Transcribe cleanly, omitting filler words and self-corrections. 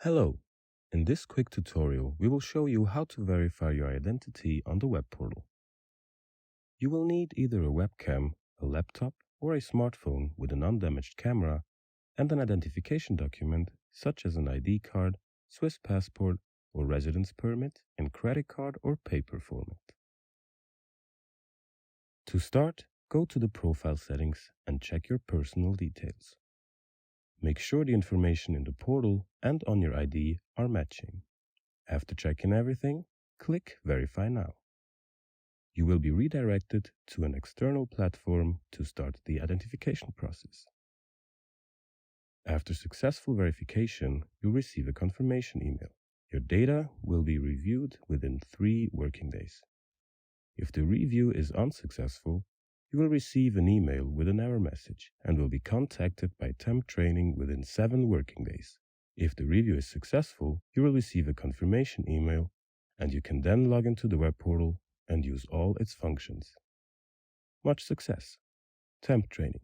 Hello. In this quick tutorial, we will show you how to verify your identity on the web portal. You will need either a webcam, a laptop, or a smartphone with an undamaged camera and an identification document such as an ID card, Swiss passport, or residence permit in credit card or paper format. To start, go to the profile settings and check your personal details. Make sure the information in the portal and on your ID are matching. After checking everything, click Verify Now. You will be redirected to an external platform to start the identification process. After successful verification, you'll receive a confirmation email. Your data will be reviewed within 3 working days. If the review is unsuccessful, you will receive an email with an error message and will be contacted by temptraining within 7 working days. If the review is successful, you will receive a confirmation email and you can then log into the web portal and use all its functions. Much success! Temp training.